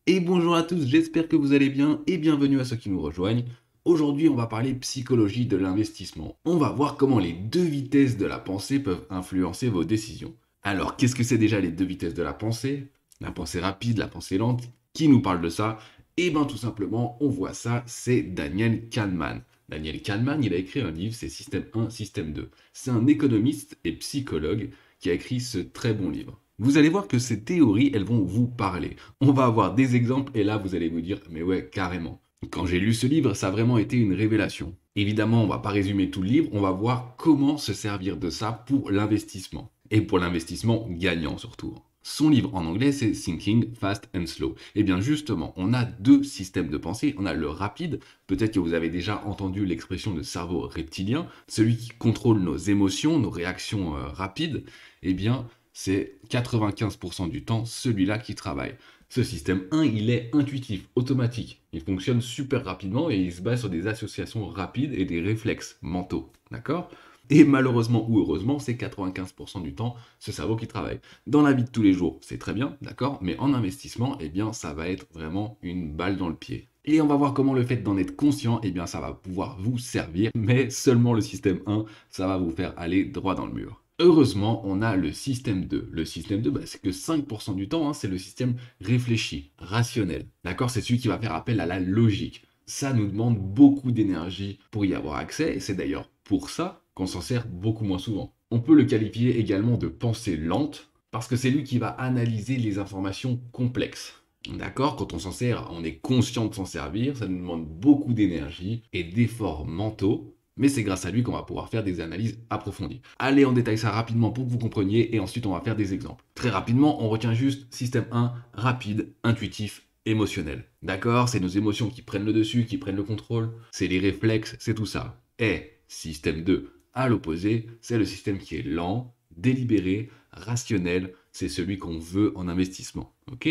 Et bonjour à tous, j'espère que vous allez bien et bienvenue à ceux qui nous rejoignent. Aujourd'hui, on va parler psychologie de l'investissement. On va voir comment les deux vitesses de la pensée peuvent influencer vos décisions. Alors, qu'est-ce que c'est déjà les deux vitesses de la pensée? La pensée rapide, la pensée lente. Qui nous parle de ça? Eh bien, tout simplement, on voit ça, c'est Daniel Kahneman. Daniel Kahneman, il a écrit un livre, c'est Système 1, Système 2. C'est un économiste et psychologue qui a écrit ce très bon livre. Vous allez voir que ces théories, elles vont vous parler. On va avoir des exemples et là, vous allez vous dire, mais ouais, carrément. Quand j'ai lu ce livre, ça a vraiment été une révélation. Évidemment, on va pas résumer tout le livre, on va voir comment se servir de ça pour l'investissement. Et pour l'investissement gagnant surtout. Son livre en anglais, c'est Thinking Fast and Slow. Et bien justement, on a deux systèmes de pensée. On a le rapide, peut-être que vous avez déjà entendu l'expression de cerveau reptilien, celui qui contrôle nos émotions, nos réactions rapides. Eh bien, c'est 95% du temps celui-là qui travaille. Ce système 1, il est intuitif, automatique. Il fonctionne super rapidement et il se base sur des associations rapides et des réflexes mentaux. D'accord? Et malheureusement ou heureusement, c'est 95% du temps ce cerveau qui travaille. Dans la vie de tous les jours, c'est très bien, d'accord? Mais en investissement, eh bien, ça va être vraiment une balle dans le pied. Et on va voir comment le fait d'en être conscient, eh bien, ça va pouvoir vous servir, mais seulement le système 1, ça va vous faire aller droit dans le mur. Heureusement, on a le système 2. Le système 2, c'est que 5% du temps, c'est le système réfléchi, rationnel. D'accord? C'est celui qui va faire appel à la logique. Ça nous demande beaucoup d'énergie pour y avoir accès, et c'est d'ailleurs pour ça qu'on s'en sert beaucoup moins souvent. On peut le qualifier également de pensée lente, parce que c'est lui qui va analyser les informations complexes. D'accord? Quand on s'en sert, on est conscient de s'en servir, ça nous demande beaucoup d'énergie et d'efforts mentaux, mais c'est grâce à lui qu'on va pouvoir faire des analyses approfondies. Allez, on détaille ça rapidement pour que vous compreniez, et ensuite on va faire des exemples. Très rapidement, on retient juste système 1, rapide, intuitif, émotionnel. D'accord? C'est nos émotions qui prennent le dessus, qui prennent le contrôle, c'est les réflexes, c'est tout ça. Et système 2, à l'opposé, c'est le système qui est lent, délibéré, rationnel, c'est celui qu'on veut en investissement. Ok?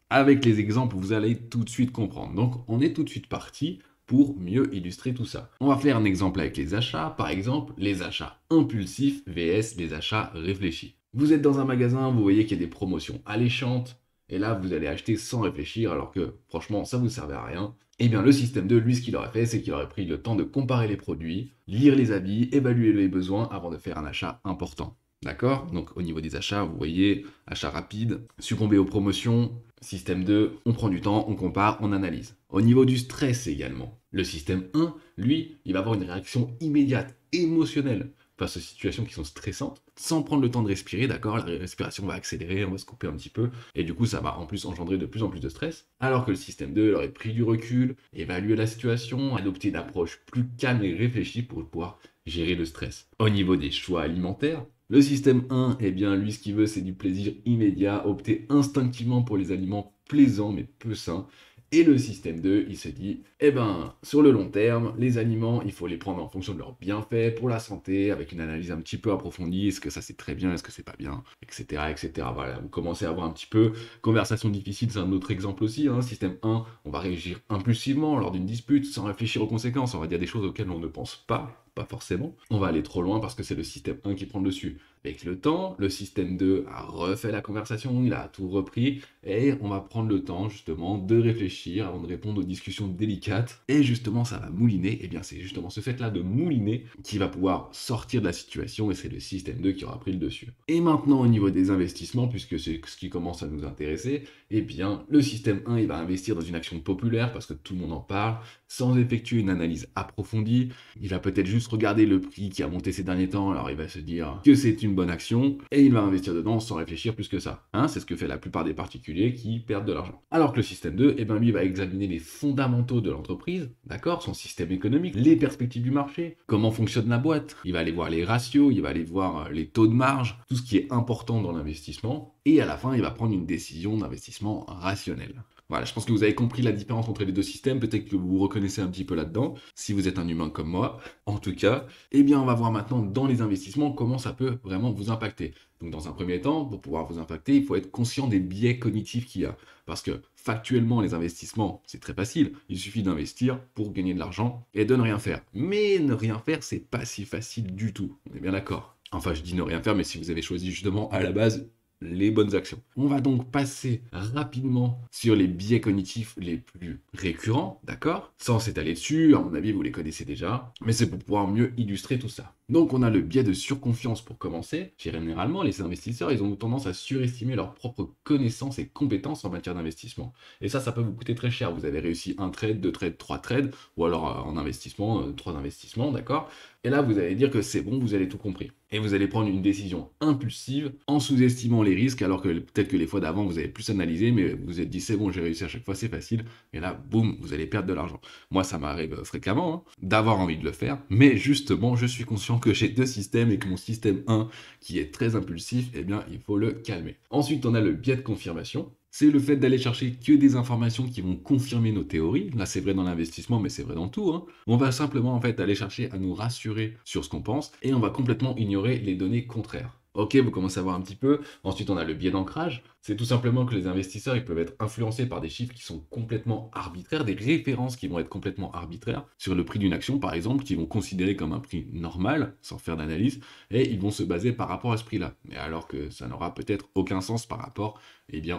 Avec les exemples, vous allez tout de suite comprendre. Donc, on est tout de suite parti pour mieux illustrer tout ça. On va faire un exemple avec les achats, par exemple, les achats impulsifs vs les achats réfléchis. Vous êtes dans un magasin, vous voyez qu'il y a des promotions alléchantes, et là, vous allez acheter sans réfléchir, alors que, franchement, ça vous servait à rien. Eh bien, le système 2, lui, ce qu'il aurait fait, c'est qu'il aurait pris le temps de comparer les produits, lire les avis, évaluer les besoins avant de faire un achat important. D'accord? Donc au niveau des achats, vous voyez, achat rapide, succomber aux promotions, système 2, on prend du temps, on compare, on analyse. Au niveau du stress également, le système 1, lui, il va avoir une réaction immédiate, émotionnelle, face aux situations qui sont stressantes, sans prendre le temps de respirer, d'accord? La respiration va accélérer, on va se couper un petit peu, et du coup ça va en plus engendrer de plus en plus de stress, alors que le système 2 il aurait pris du recul, évalué la situation, adopté une approche plus calme et réfléchie pour pouvoir gérer le stress. Au niveau des choix alimentaires, le système 1, eh bien, lui, ce qu'il veut, c'est du plaisir immédiat, opter instinctivement pour les aliments plaisants mais peu sains. Et le système 2, il se dit, eh ben, sur le long terme, les aliments, il faut les prendre en fonction de leurs bienfaits pour la santé, avec une analyse un petit peu approfondie, est-ce que ça c'est très bien, est-ce que c'est pas bien, etc., etc. Voilà, vous commencez à voir un petit peu. Conversation difficile, c'est un autre exemple aussi, hein. Système 1, on va réagir impulsivement lors d'une dispute, sans réfléchir aux conséquences, on va dire des choses auxquelles on ne pense pas forcément. On va aller trop loin parce que c'est le système 1 qui prend le dessus. Avec le temps, le système 2 a refait la conversation, il a tout repris, et on va prendre le temps justement de réfléchir avant de répondre aux discussions délicates, et justement ça va mouliner, et bien c'est justement ce fait-là de mouliner qui va pouvoir sortir de la situation, et c'est le système 2 qui aura pris le dessus. Et maintenant au niveau des investissements, puisque c'est ce qui commence à nous intéresser, eh bien le système 1 il va investir dans une action populaire parce que tout le monde en parle, sans effectuer une analyse approfondie, il va peut-être juste regarder le prix qui a monté ces derniers temps, alors il va se dire que c'est une bonne action, et il va investir dedans sans réfléchir plus que ça. Hein, c'est ce que fait la plupart des particuliers qui perdent de l'argent. Alors que le système 2, eh ben lui va examiner les fondamentaux de l'entreprise, d'accord, son système économique, les perspectives du marché, comment fonctionne la boîte, il va aller voir les ratios, il va aller voir les taux de marge, tout ce qui est important dans l'investissement, et à la fin, il va prendre une décision d'investissement rationnelle. Voilà, je pense que vous avez compris la différence entre les deux systèmes, peut-être que vous vous reconnaissez un petit peu là-dedans, si vous êtes un humain comme moi, en tout cas. Eh bien, on va voir maintenant dans les investissements comment ça peut vraiment vous impacter. Donc, dans un premier temps, pour pouvoir vous impacter, il faut être conscient des biais cognitifs qu'il y a. Parce que, factuellement, les investissements, c'est très facile. Il suffit d'investir pour gagner de l'argent et de ne rien faire. Mais ne rien faire, c'est pas si facile du tout. On est bien d'accord. Enfin, je dis ne rien faire, mais si vous avez choisi justement à la base les bonnes actions. On va donc passer rapidement sur les biais cognitifs les plus récurrents, d'accord? Sans s'étaler dessus, à mon avis, vous les connaissez déjà, mais c'est pour pouvoir mieux illustrer tout ça. Donc on a le biais de surconfiance pour commencer. Généralement, les investisseurs, ils ont tendance à surestimer leurs propres connaissances et compétences en matière d'investissement. Et ça peut vous coûter très cher. Vous avez réussi un trade, deux trades, trois trades, ou alors en investissement, trois investissements, d'accord? Et là, vous allez dire que c'est bon, vous avez tout compris. Et vous allez prendre une décision impulsive en sous-estimant les risques, alors que peut-être que les fois d'avant, vous avez plus analysé, mais vous vous êtes dit, c'est bon, j'ai réussi à chaque fois, c'est facile. Et là, boum, vous allez perdre de l'argent. Moi, ça m'arrive fréquemment d'avoir envie de le faire, mais justement, je suis conscient que j'ai deux systèmes et que mon système 1, qui est très impulsif, eh bien, il faut le calmer. Ensuite, on a le biais de confirmation. C'est le fait d'aller chercher que des informations qui vont confirmer nos théories. Là, c'est vrai dans l'investissement, mais c'est vrai dans tout. On va simplement en fait aller chercher à nous rassurer sur ce qu'on pense et on va complètement ignorer les données contraires. Ok, vous commencez à voir un petit peu. Ensuite, on a le biais d'ancrage. C'est tout simplement que les investisseurs, ils peuvent être influencés par des chiffres qui sont complètement arbitraires, des références qui vont être complètement arbitraires sur le prix d'une action, par exemple, qu'ils vont considérer comme un prix normal, sans faire d'analyse, et ils vont se baser par rapport à ce prix-là. Mais alors que ça n'aura peut-être aucun sens par rapport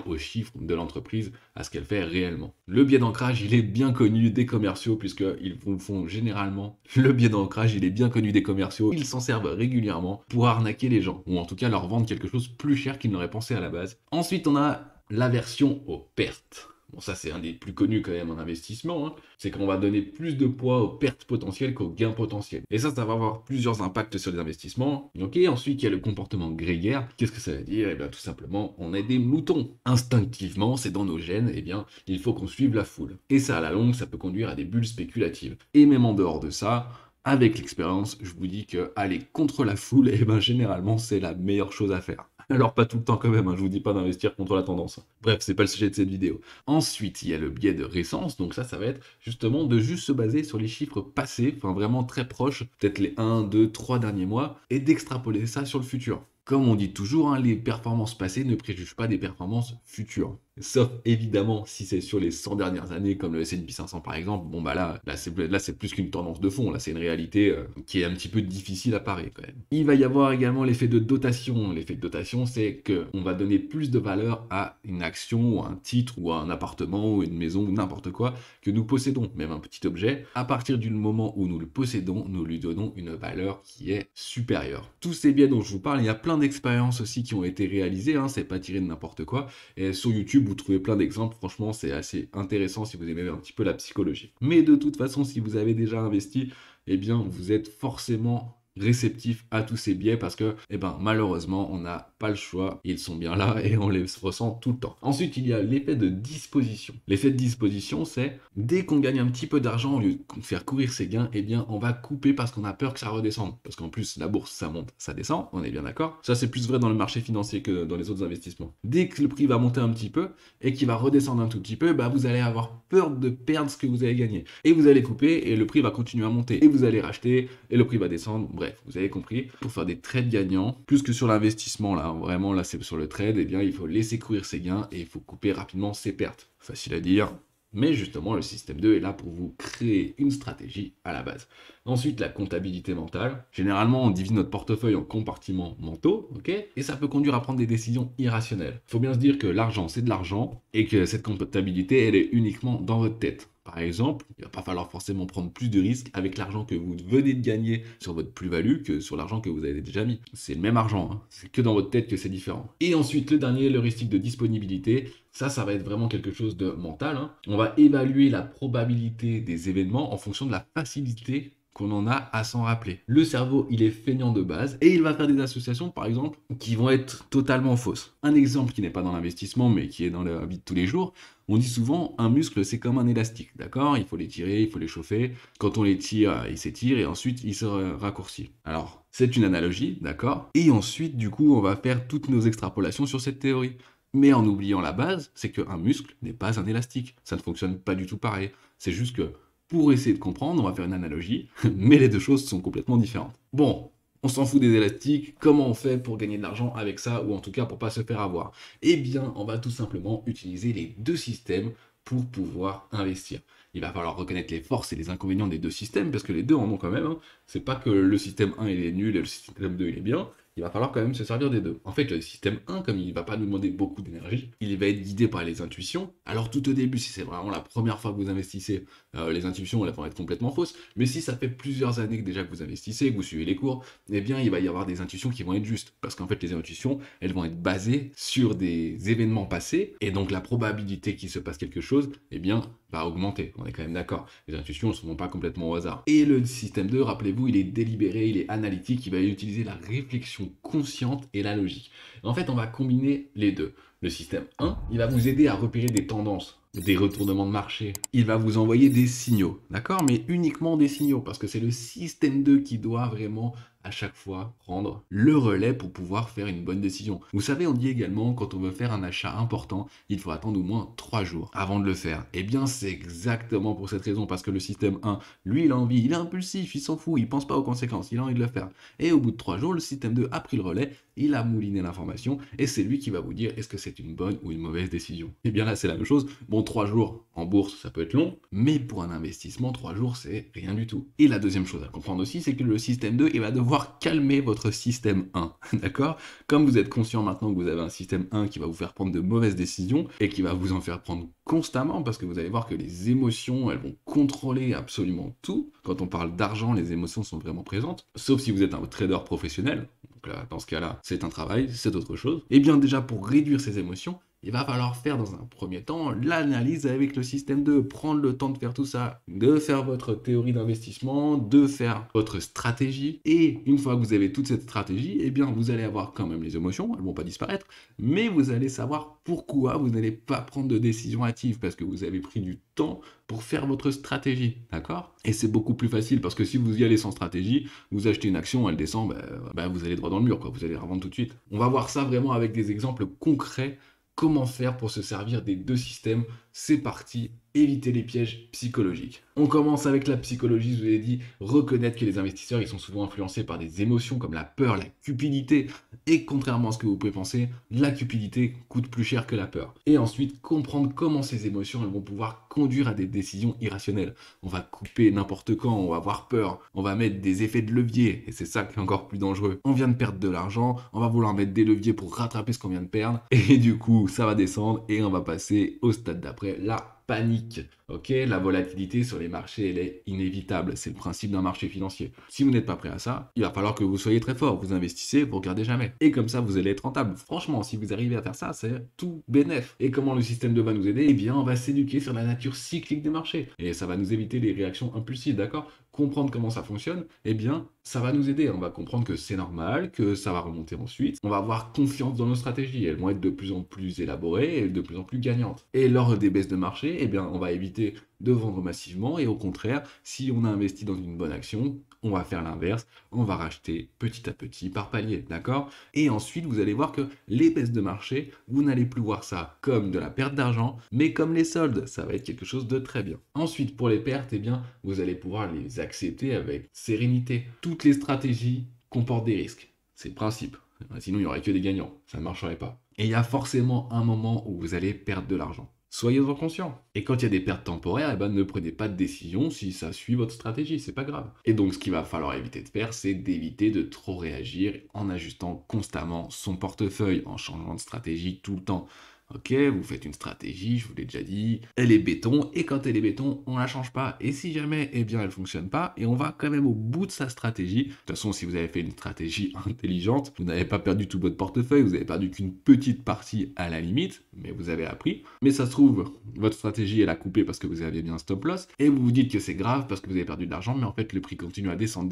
aux chiffres de l'entreprise, à ce qu'elle fait réellement. Le biais d'ancrage, il est bien connu des commerciaux, puisqu'ils vous font généralement. Le biais d'ancrage, il est bien connu des commerciaux. Ils s'en servent régulièrement pour arnaquer les gens, ou en tout cas leur vendre quelque chose plus cher qu'ils n'auraient pensé à la base. Ensuite, on a l'aversion aux pertes. Bon, ça, c'est un des plus connus quand même en investissement. C'est qu'on va donner plus de poids aux pertes potentielles qu'aux gains potentiels. Et ça va avoir plusieurs impacts sur les investissements. Ok, ensuite, il y a le comportement grégaire. Qu'est-ce que ça veut dire? Eh bien, tout simplement, on est des moutons. Instinctivement, c'est dans nos gènes, eh bien, il faut qu'on suive la foule. Et ça, à la longue, ça peut conduire à des bulles spéculatives. Et même en dehors de ça, avec l'expérience, je vous dis que aller contre la foule, eh ben, généralement, c'est la meilleure chose à faire. Alors pas tout le temps quand même, je vous dis pas d'investir contre la tendance. Bref, c'est pas le sujet de cette vidéo. Ensuite, il y a le biais de récence, donc ça va être justement de juste se baser sur les chiffres passés, enfin vraiment très proches, peut-être les 1, 2, 3 derniers mois, et d'extrapoler ça sur le futur. Comme on dit toujours, les performances passées ne préjugent pas des performances futures. Sauf évidemment si c'est sur les 100 dernières années, comme le S&P 500 par exemple, bon bah là c'est plus qu'une tendance de fond, là c'est une réalité qui est un petit peu difficile à parer quand même. Il va y avoir également l'effet de dotation. L'effet de dotation, c'est qu'on va donner plus de valeur à une action, ou à un titre, ou à un appartement, ou une maison, ou n'importe quoi que nous possédons, même un petit objet. À partir du moment où nous le possédons, nous lui donnons une valeur qui est supérieure. Tous ces biais dont je vous parle, il y a plein d'expériences aussi qui ont été réalisées, c'est pas tiré de n'importe quoi, et sur YouTube, vous trouvez plein d'exemples, franchement c'est assez intéressant si vous aimez un petit peu la psychologie. Mais de toute façon, si vous avez déjà investi, eh bien vous êtes forcément réceptif à tous ces biais parce que, malheureusement, on n'a pas le choix, ils sont bien là et on les ressent tout le temps. Ensuite, il y a l'effet de disposition. L'effet de disposition, c'est dès qu'on gagne un petit peu d'argent, au lieu de faire courir ses gains, on va couper parce qu'on a peur que ça redescende. Parce qu'en plus, la bourse, ça monte, ça descend, on est bien d'accord. Ça, c'est plus vrai dans le marché financier que dans les autres investissements. Dès que le prix va monter un petit peu et qu'il va redescendre un tout petit peu, vous allez avoir peur de perdre ce que vous avez gagné. Et vous allez couper et le prix va continuer à monter. Et vous allez racheter et le prix va descendre. Bref, vous avez compris. Pour faire des trades gagnants, plus que sur l'investissement, là, vraiment, là, c'est sur le trade, il faut laisser courir ses gains et il faut couper rapidement ses pertes. Facile à dire. Mais justement, le système 2 est là pour vous créer une stratégie à la base. Ensuite, la comptabilité mentale. Généralement, on divise notre portefeuille en compartiments mentaux, ok? Et ça peut conduire à prendre des décisions irrationnelles. Il faut bien se dire que l'argent, c'est de l'argent et que cette comptabilité, elle est uniquement dans votre tête. Par exemple, il ne va pas falloir forcément prendre plus de risques avec l'argent que vous venez de gagner sur votre plus-value que sur l'argent que vous avez déjà mis. C'est le même argent, c'est que dans votre tête que c'est différent. Et ensuite, le dernier, l'heuristique de disponibilité, ça va être vraiment quelque chose de mental. On va évaluer la probabilité des événements en fonction de la facilité qu'on en a à s'en rappeler. Le cerveau, il est feignant de base et il va faire des associations, par exemple, qui vont être totalement fausses. Un exemple qui n'est pas dans l'investissement, mais qui est dans la vie de tous les jours, on dit souvent, un muscle, c'est comme un élastique, d'accord? Il faut les tirer, il faut les chauffer. Quand on les tire, il s'étire et ensuite, il se raccourcit. Alors, c'est une analogie, d'accord? Et ensuite, du coup, on va faire toutes nos extrapolations sur cette théorie. Mais en oubliant la base, c'est qu'un muscle n'est pas un élastique. Ça ne fonctionne pas du tout pareil. C'est juste que pour essayer de comprendre, on va faire une analogie, mais les deux choses sont complètement différentes. Bon, on s'en fout des élastiques, comment on fait pour gagner de l'argent avec ça, ou en tout cas pour pas se faire avoir? Eh bien, on va tout simplement utiliser les deux systèmes pour pouvoir investir. Il va falloir reconnaître les forces et les inconvénients des deux systèmes, parce que les deux en ont quand même. C'est pas que le système 1 il est nul et le système 2 il est bien. il va falloir quand même se servir des deux. En fait, le système 1, comme il ne va pas nous demander beaucoup d'énergie, il va être guidé par les intuitions. Alors tout au début, si c'est vraiment la première fois que vous investissez, les intuitions elles vont être complètement fausses. Mais si ça fait plusieurs années que déjà que vous investissez, que vous suivez les cours, eh bien il va y avoir des intuitions qui vont être justes. Parce qu'en fait, les intuitions, elles vont être basées sur des événements passés. Et donc la probabilité qu'il se passe quelque chose, eh bien, va augmenter. On est quand même d'accord. Les intuitions ne se font pas complètement au hasard. Et le système 2, rappelez-vous, il est délibéré, il est analytique, il va utiliser la réflexion consciente et la logique. En fait, on va combiner les deux. Le système 1, il va vous aider à repérer des tendances, des retournements de marché. Il va vous envoyer des signaux, d'accord? Mais uniquement des signaux, parce que c'est le système 2 qui doit vraiment à chaque fois prendre le relais pour pouvoir faire une bonne décision. Vous savez, on dit également, quand on veut faire un achat important, il faut attendre au moins 3 jours avant de le faire. Eh bien, c'est exactement pour cette raison, parce que le système 1, lui, il a envie, il est impulsif, il s'en fout, il pense pas aux conséquences, il a envie de le faire. Et au bout de 3 jours, le système 2 a pris le relais, il a mouliné l'information, et c'est lui qui va vous dire est-ce que c'est une bonne ou une mauvaise décision. Et bien là, c'est la même chose. Bon, 3 jours en bourse, ça peut être long, mais pour un investissement, 3 jours, c'est rien du tout. Et la deuxième chose à comprendre aussi, c'est que le système 2, il va devoir calmer votre système 1, d'accord? Comme vous êtes conscient maintenant que vous avez un système 1 qui va vous faire prendre de mauvaises décisions, et qui va vous en faire prendre constamment, parce que vous allez voir que les émotions, elles vont contrôler absolument tout. Quand on parle d'argent, les émotions sont vraiment présentes, sauf si vous êtes un trader professionnel. Donc là, dans ce cas-là, c'est un travail, c'est autre chose. Et bien déjà, pour réduire ces émotions, il va falloir faire dans un premier temps l'analyse avec le système 2, prendre le temps de faire tout ça, de faire votre théorie d'investissement, de faire votre stratégie. Et une fois que vous avez toute cette stratégie, eh bien vous allez avoir quand même les émotions, elles vont pas disparaître, mais vous allez savoir pourquoi vous n'allez pas prendre de décision hâtive, parce que vous avez pris du temps pour faire votre stratégie, d'accord? Et c'est beaucoup plus facile, parce que si vous y allez sans stratégie, vous achetez une action, elle descend, vous allez droit dans le mur, quoi. Vous allez la revendre tout de suite. On va voir ça vraiment avec des exemples concrets. Comment faire pour se servir des deux systèmes? C'est parti, éviter les pièges psychologiques. On commence avec la psychologie, je vous ai dit, reconnaître que les investisseurs, ils sont souvent influencés par des émotions comme la peur, la cupidité, et contrairement à ce que vous pouvez penser, la cupidité coûte plus cher que la peur. Et ensuite, comprendre comment ces émotions, elles vont pouvoir conduire à des décisions irrationnelles. On va couper n'importe quand, on va avoir peur, on va mettre des effets de levier, et c'est ça qui est encore plus dangereux. On vient de perdre de l'argent, on va vouloir mettre des leviers pour rattraper ce qu'on vient de perdre, et du coup, ça va descendre, et on va passer au stade d'après, la panique. Ok, la volatilité sur les marchés, elle est inévitable. C'est le principe d'un marché financier. Si vous n'êtes pas prêt à ça, il va falloir que vous soyez très fort. Vous investissez, vous regardez jamais. Et comme ça, vous allez être rentable. Franchement, si vous arrivez à faire ça, c'est tout bénef. Et comment le système 2 va nous aider? Eh bien, on va s'éduquer sur la nature cyclique des marchés. Et ça va nous éviter les réactions impulsives, d'accord? Comprendre comment ça fonctionne, eh bien, ça va nous aider. On va comprendre que c'est normal, que ça va remonter ensuite. On va avoir confiance dans nos stratégies. Elles vont être de plus en plus élaborées et de plus en plus gagnantes. Et lors des baisses de marché, eh bien, on va éviter de vendre massivement et au contraire, si on a investi dans une bonne action, on va faire l'inverse, on va racheter petit à petit par palier, d'accord? Et ensuite, vous allez voir que les baisses de marché, vous n'allez plus voir ça comme de la perte d'argent, mais comme les soldes, ça va être quelque chose de très bien. Ensuite, pour les pertes, eh bien, vous allez pouvoir les accepter avec sérénité. Toutes les stratégies comportent des risques, c'est le principe. Sinon, il n'y aurait que des gagnants, ça ne marcherait pas. Et il y a forcément un moment où vous allez perdre de l'argent. Soyez-en conscient. Et quand il y a des pertes temporaires, ne prenez pas de décision si ça suit votre stratégie, c'est pas grave. Et donc ce qu'il va falloir éviter de faire, c'est d'éviter de trop réagir en ajustant constamment son portefeuille, en changeant de stratégie tout le temps. Ok, vous faites une stratégie, je vous l'ai déjà dit, elle est béton, et quand elle est béton, on la change pas. Et si jamais, eh bien, elle fonctionne pas, et on va quand même au bout de sa stratégie. De toute façon, si vous avez fait une stratégie intelligente, vous n'avez pas perdu tout votre portefeuille, vous avez perdu qu'une petite partie à la limite, mais vous avez appris. Mais ça se trouve, votre stratégie, elle a coupé parce que vous avez bien un stop loss, et vous vous dites que c'est grave parce que vous avez perdu de l'argent, mais en fait, le prix continue à descendre,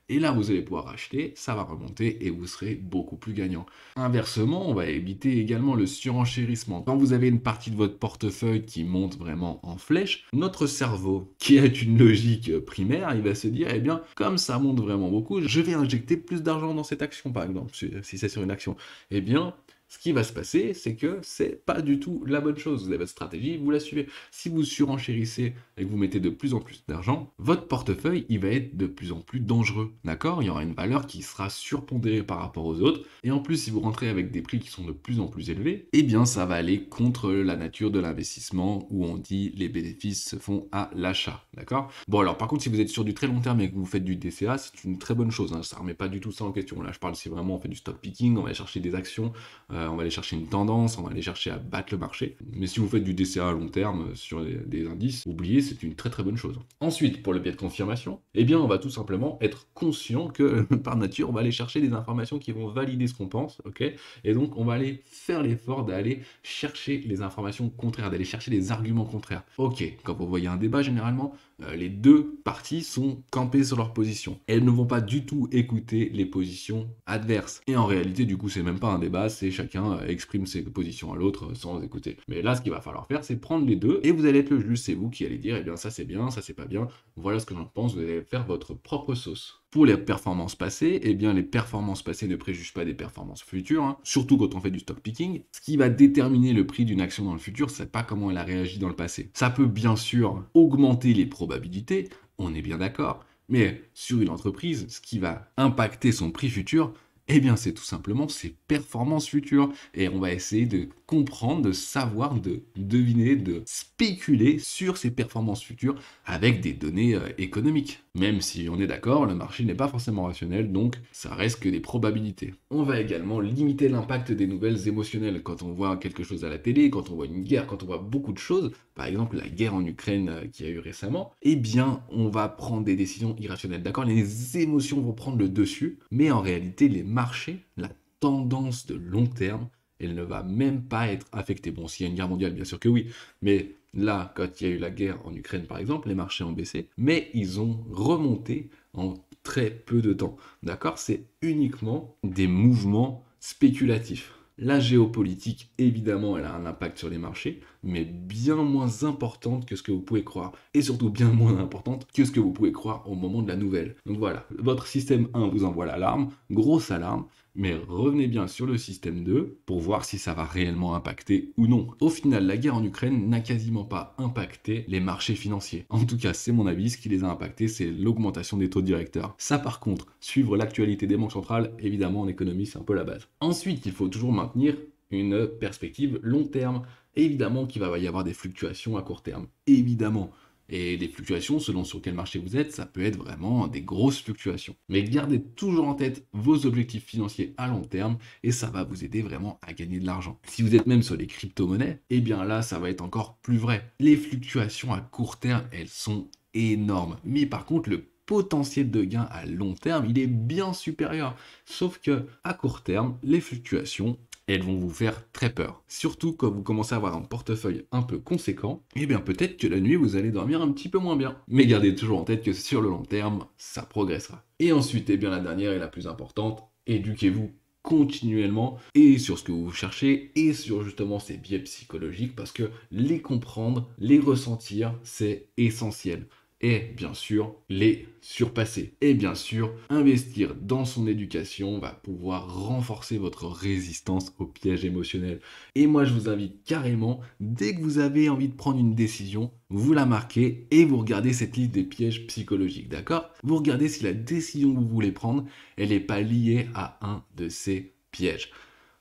et là, vous allez pouvoir acheter, ça va remonter, et vous serez beaucoup plus gagnant. Inversement, on va éviter également le surenchérissement. Quand vous avez une partie de votre portefeuille qui monte vraiment en flèche, notre cerveau, qui a une logique primaire, il va se dire, eh bien, comme ça monte vraiment beaucoup, je vais injecter plus d'argent dans cette action, par exemple, si c'est sur une action. Eh bien, ce qui va se passer, c'est que c'est pas du tout la bonne chose. Vous avez votre stratégie, vous la suivez. Si vous surenchérissez et que vous mettez de plus en plus d'argent, votre portefeuille, il va être de plus en plus dangereux. D'accord? Il y aura une valeur qui sera surpondérée par rapport aux autres. Et en plus, si vous rentrez avec des prix qui sont de plus en plus élevés, eh bien, ça va aller contre la nature de l'investissement où on dit les bénéfices se font à l'achat. D'accord? Bon, alors, par contre, si vous êtes sur du très long terme et que vous faites du DCA, c'est une très bonne chose. Hein. Ça ne remet pas du tout ça en question. Là, je parle si vraiment on fait du stock picking, on va aller chercher des actions, on va aller chercher une tendance, on va aller chercher à battre le marché. Mais si vous faites du DCA à long terme sur des indices, oubliez, c'est une très très bonne chose. Ensuite, pour le biais de confirmation, eh bien, on va tout simplement être conscient que par nature, on va aller chercher des informations qui vont valider ce qu'on pense, ok? Et donc, on va aller faire l'effort d'aller chercher les informations contraires, d'aller chercher les arguments contraires. Ok, quand vous voyez un débat, généralement, les deux parties sont campées sur leur position. Elles ne vont pas du tout écouter les positions adverses. Et en réalité, du coup, c'est même pas un débat, c'est chacun exprime ses positions à l'autre sans écouter. Mais là, ce qu'il va falloir faire, c'est prendre les deux et vous allez être le juge. C'est vous qui allez dire, eh bien, ça c'est bien, ça c'est pas bien. Voilà ce que j'en pense. Vous allez faire votre propre sauce. Pour les performances passées, eh bien, les performances passées ne préjugent pas des performances futures, hein, surtout quand on fait du stock picking. Ce qui va déterminer le prix d'une action dans le futur, c'est pas comment elle a réagi dans le passé. Ça peut bien sûr augmenter les probabilités, on est bien d'accord, mais sur une entreprise, ce qui va impacter son prix futur, eh bien, c'est tout simplement ses performances futures. Et on va essayer de comprendre, de savoir, de deviner, de spéculer sur ces performances futures avec des données économiques. Même si on est d'accord, le marché n'est pas forcément rationnel, donc ça reste que des probabilités. On va également limiter l'impact des nouvelles émotionnelles. Quand on voit quelque chose à la télé, quand on voit une guerre, quand on voit beaucoup de choses, par exemple la guerre en Ukraine qu'il y a eu récemment, eh bien, on va prendre des décisions irrationnelles. D'accord? Les émotions vont prendre le dessus, mais en réalité, les marchés, la tendance de long terme, elle ne va même pas être affectée. Bon, s'il y a une guerre mondiale, bien sûr que oui, mais là, quand il y a eu la guerre en Ukraine, par exemple, les marchés ont baissé, mais ils ont remonté en très peu de temps. D'accord? C'est uniquement des mouvements spéculatifs. La géopolitique, évidemment, elle a un impact sur les marchés, mais bien moins importante que ce que vous pouvez croire. Et surtout bien moins importante que ce que vous pouvez croire au moment de la nouvelle. Donc voilà, votre système 1 vous envoie l'alarme, grosse alarme, mais revenez bien sur le système 2 pour voir si ça va réellement impacter ou non. Au final, la guerre en Ukraine n'a quasiment pas impacté les marchés financiers. En tout cas, c'est mon avis, ce qui les a impactés, c'est l'augmentation des taux directeurs. Ça, par contre, suivre l'actualité des banques centrales, évidemment, en économie, c'est un peu la base. Ensuite, il faut toujours maintenir une perspective long terme. Évidemment qu'il va y avoir des fluctuations à court terme. Évidemment. Et les fluctuations, selon sur quel marché vous êtes, ça peut être vraiment des grosses fluctuations. Mais gardez toujours en tête vos objectifs financiers à long terme et ça va vous aider vraiment à gagner de l'argent. Si vous êtes même sur les crypto-monnaies, eh bien là, ça va être encore plus vrai. Les fluctuations à court terme, elles sont énormes. Mais par contre, le potentiel de gain à long terme, il est bien supérieur. Sauf que à court terme, les fluctuations, elles vont vous faire très peur. Surtout quand vous commencez à avoir un portefeuille un peu conséquent, eh bien peut-être que la nuit vous allez dormir un petit peu moins bien. Mais gardez toujours en tête que sur le long terme, ça progressera. Et ensuite, eh bien la dernière et la plus importante, éduquez-vous continuellement et sur ce que vous cherchez et sur justement ces biais psychologiques parce que les comprendre, les ressentir, c'est essentiel. Et bien sûr, les surpasser. Et bien sûr, investir dans son éducation va pouvoir renforcer votre résistance aux pièges émotionnels. Et moi, je vous invite carrément, dès que vous avez envie de prendre une décision, vous la marquez et vous regardez cette liste des pièges psychologiques, d'accord? Vous regardez si la décision que vous voulez prendre, elle n'est pas liée à un de ces pièges.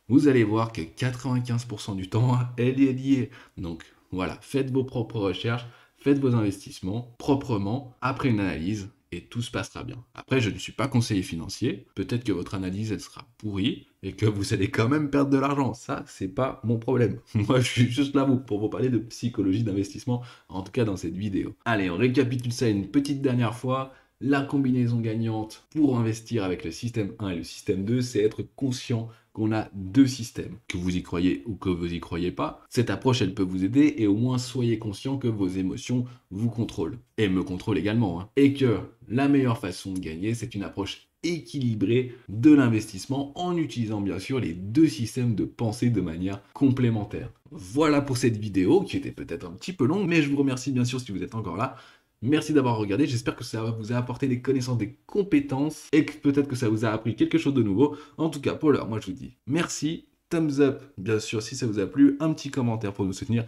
Vous allez voir que 95% du temps, elle est liée. Donc voilà, faites vos propres recherches. Faites vos investissements proprement, après une analyse, et tout se passera bien. Après, je ne suis pas conseiller financier, peut-être que votre analyse, elle sera pourrie, et que vous allez quand même perdre de l'argent. Ça, c'est pas mon problème. Moi, je suis juste là pour vous parler de psychologie d'investissement, en tout cas dans cette vidéo. Allez, on récapitule ça une petite dernière fois. La combinaison gagnante pour investir avec le système 1 et le système 2, c'est être conscient qu'on a deux systèmes. Que vous y croyez ou que vous y croyez pas, cette approche, elle peut vous aider et au moins soyez conscient que vos émotions vous contrôlent. Et me contrôlent également. Et que la meilleure façon de gagner, c'est une approche équilibrée de l'investissement en utilisant bien sûr les deux systèmes de pensée de manière complémentaire. Voilà pour cette vidéo qui était peut-être un petit peu longue, mais je vous remercie bien sûr si vous êtes encore là. Merci d'avoir regardé, j'espère que ça vous a apporté des connaissances, des compétences et que peut-être que ça vous a appris quelque chose de nouveau. En tout cas, pour l'heure, moi je vous dis merci thumbs up, bien sûr, si ça vous a plu, un petit commentaire pour nous soutenir,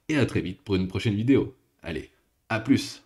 et à très vite pour une prochaine vidéo. Allez, à plus!